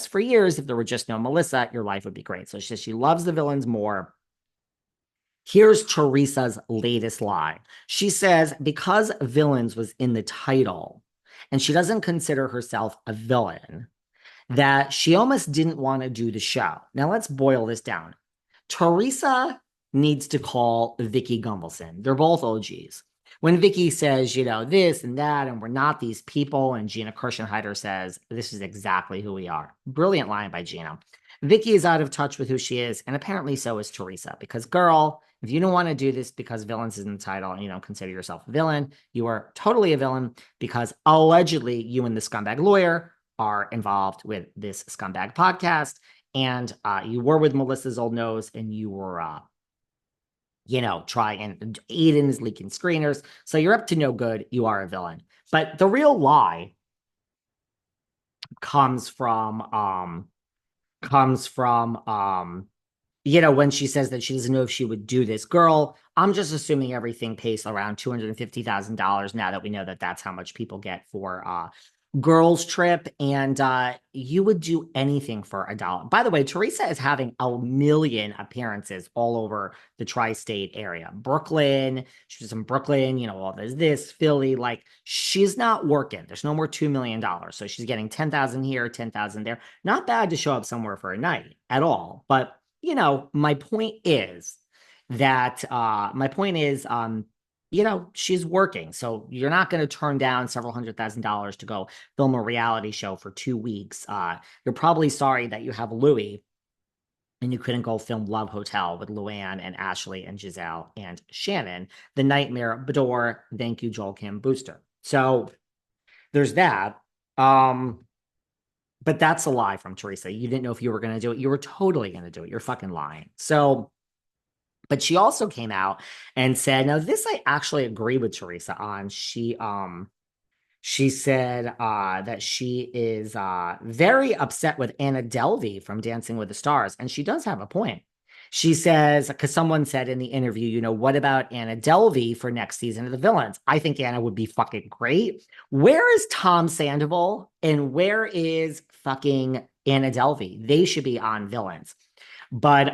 for years, if there were just no Melissa, your life would be great. So she says she loves the villains more. Here's Teresa's latest lie. She says because villains was in the title and she doesn't consider herself a villain, that she almost didn't want to do the show. Now let's boil this down. Teresa needs to call Vicky Gunvalson. They're both OGs. When Vicky says, this and that, and we're not these people, and Gina Kirschenheiter says, this is exactly who we are. Brilliant line by Gina. Vicky is out of touch with who she is, and apparently so is Teresa. Because, girl, if you don't want to do this because villains is in the title and you don't consider yourself a villain, you are totally a villain because allegedly you and the scumbag lawyer are involved with this scumbag podcast. And you were with Melissa's old nose and you were, trying, and Aiden is leaking screeners. So you're up to no good. You are a villain. But the real lie comes from, when she says that she doesn't know if she would do this. Girl, I'm just assuming everything pays around $250,000 now that we know that that's how much people get for girls trip, and you would do anything for $1. By the way, Teresa is having a million appearances all over the tri-state area. Brooklyn, she was in Brooklyn, all this Philly, like she's not working. There's no more $2 million. So she's getting 10,000 here, 10,000 there. Not bad to show up somewhere for a night at all. But my point is that she's working. So you're not going to turn down several $100,000 to go film a reality show for 2 weeks. You're probably sorry that you have Louis and you couldn't go film Love Hotel with Luann and Ashley and Gizelle and Shannon, the Nightmare Bador, thank you, Joel Kim booster. So there's that. But that's a lie from Teresa. You didn't know if you were going to do it. You were totally going to do it. You're fucking lying. So, but she also came out and said, now this I actually agree with Teresa on. She said that she is very upset with Anna Delvey from Dancing with the Stars. And she does have a point. She says, because someone said in the interview, what about Anna Delvey for next season of The Villains? I think Anna would be fucking great. Where is Tom Sandoval and where is fucking Anna Delvey? They should be on Villains. But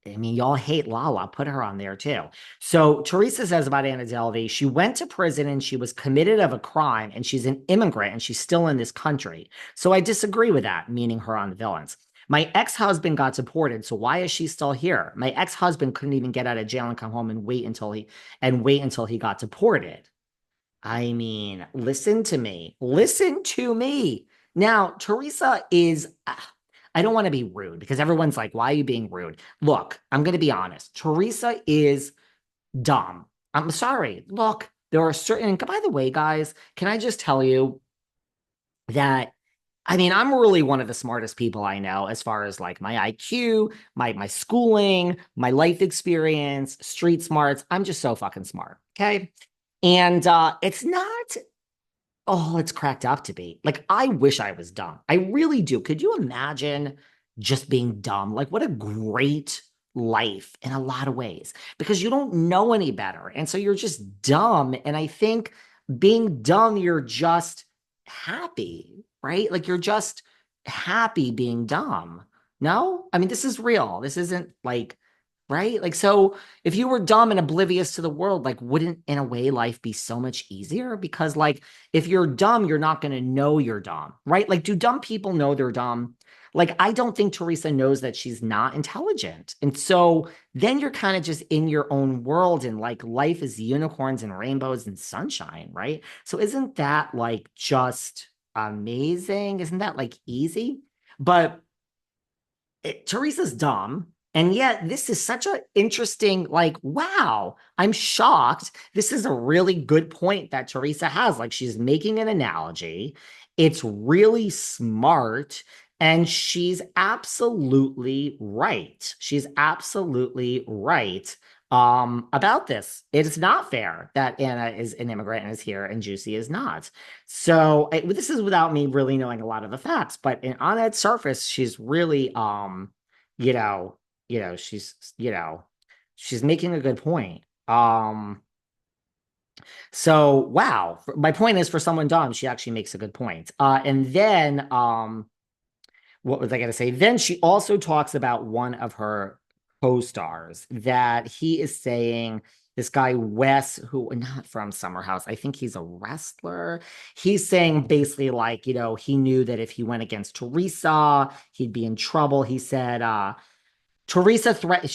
y'all hate Lala. Put her on there too. So Teresa says about Anna Delvey, she went to prison and she was committed of a crime and she's an immigrant and she's still in this country. So I disagree with that, meaning her on the Villains. My ex-husband got deported, so why is she still here? My ex-husband couldn't even get out of jail and come home and wait until he got deported. Listen to me. Listen to me. Now, Teresa is I don't want to be rude because everyone's like, why are you being rude? Look, I'm going to be honest. Teresa is dumb. I'm sorry. Look, there are certain, by the way, guys, can I just tell you that I'm really one of the smartest people I know as far as like my IQ, my schooling, my life experience, street smarts. I'm just so fucking smart. Okay. And it's not all it's cracked up to be. Like, I wish I was dumb. I really do. Could you imagine just being dumb? Like, what a great life in a lot of ways because you don't know any better. And so you're just dumb. And I think being dumb, you're just happy, right? Like you're just happy being dumb. No, this is real. This isn't like, right? Like, so if you were dumb and oblivious to the world, like, wouldn't in a way life be so much easier? Because like, if you're dumb, you're not going to know you're dumb, right? Like, do dumb people know they're dumb? Like, I don't think Teresa knows that she's not intelligent. And so then you're kind of just in your own world and like life is unicorns and rainbows and sunshine, right? So isn't that like just amazing? Isn't that like easy? But Teresa's dumb. And yet this is such an interesting, like, wow, I'm shocked. This is a really good point that Teresa has. Like, she's making an analogy. It's really smart. And she's absolutely right. She's absolutely right about this. It is not fair that Anna is an immigrant and is here and Juicy is not. So this is without me really knowing a lot of the facts, but on its surface, she's really, you know, she's making a good point. So wow. My point is, for someone dumb, she actually makes a good point. And then what was I going to say? Then she also talks about one of her co-stars that he is saying, this guy Wes, who not from Summer House, I think he's a wrestler. He's saying basically like, he knew that if he went against Teresa, he'd be in trouble. He said, Teresa threatened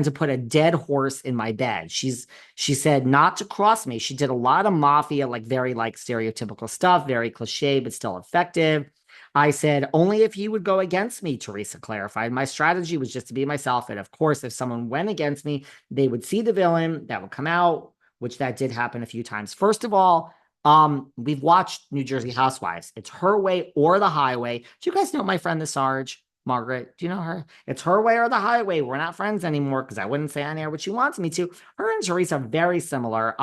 to put a dead horse in my bed. She said not to cross me. She did a lot of mafia, like very like stereotypical stuff, very cliche, but still effective. I said, only if you would go against me, Teresa clarified. My strategy was just to be myself. And of course, if someone went against me, they would see the villain that would come out, which that did happen a few times. First of all, we've watched New Jersey Housewives. It's her way or the highway. Do you guys know my friend the Sarge? Margaret, do you know her? It's her way or the highway. We're not friends anymore because I wouldn't say on air what she wants me to. Her and Teresa are very similar.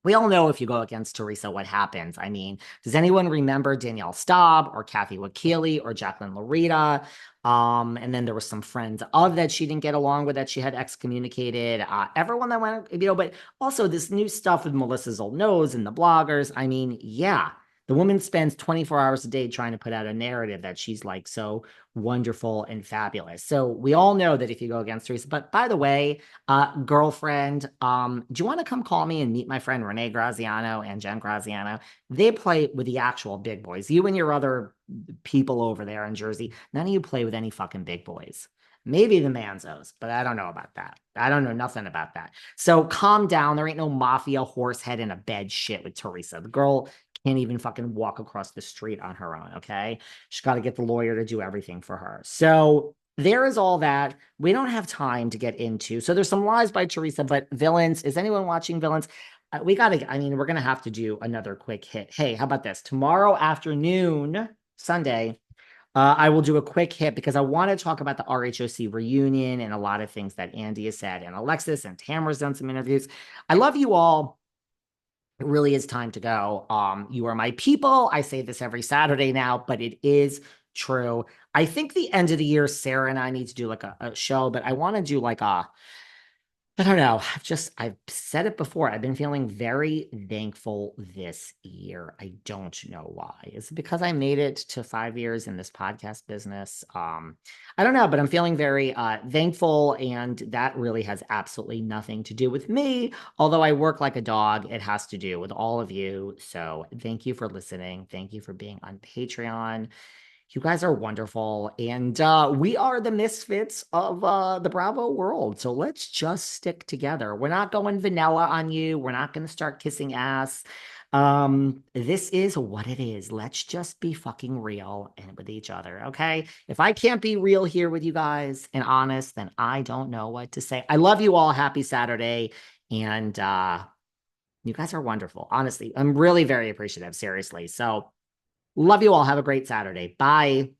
We all know if you go against Teresa, what happens. I mean, does anyone remember Danielle Staub or Kathy Wakili or Jacqueline Larita? And then there were some friends of that she didn't get along with that she had excommunicated. Everyone that went, but also this new stuff with Melissa's old nose and the bloggers. I mean, yeah, the woman spends 24 hours a day trying to put out a narrative that she's like so wonderful and fabulous. So we all know that if you go against Teresa, but by the way, girlfriend, do you want to come call me and meet my friend Renee Graziano and Jen Graziano? They play with the actual big boys. You and your other people over there in Jersey, none of you play with any fucking big boys. Maybe the Manzos, but I don't know about that. I don't know nothing about that. So calm down. There ain't no mafia horse head in a bed shit with Teresa. The girl can't even fucking walk across the street on her own. Okay. She's got to get the lawyer to do everything for her. So there is all that. We don't have time to get into. So there's some lies by Teresa, but villains. Is anyone watching villains? We're going to have to do another quick hit. Hey, how about this? Tomorrow afternoon, Sunday, I will do a quick hit because I want to talk about the RHOC reunion and a lot of things that Andy has said, and Alexis and Tamara's done some interviews. I love you all. It really is time to go. You are my people. I say this every Saturday now, but it is true. I think the end of the year, Sarah and I need to do like a show, but I want to do like I don't know. I've said it before. I've been feeling very thankful this year. I don't know why. Is it because I made it to 5 years in this podcast business? I don't know, but I'm feeling very thankful. And that really has absolutely nothing to do with me. Although I work like a dog, it has to do with all of you. So thank you for listening. Thank you for being on Patreon. You guys are wonderful. And we are the misfits of the Bravo world. So let's just stick together. We're not going vanilla on you. We're not going to start kissing ass. This is what it is. Let's just be fucking real and with each other. Okay. If I can't be real here with you guys and honest, then I don't know what to say. I love you all. Happy Saturday. And you guys are wonderful. Honestly, I'm really very appreciative. Seriously. So love you all. Have a great Saturday. Bye.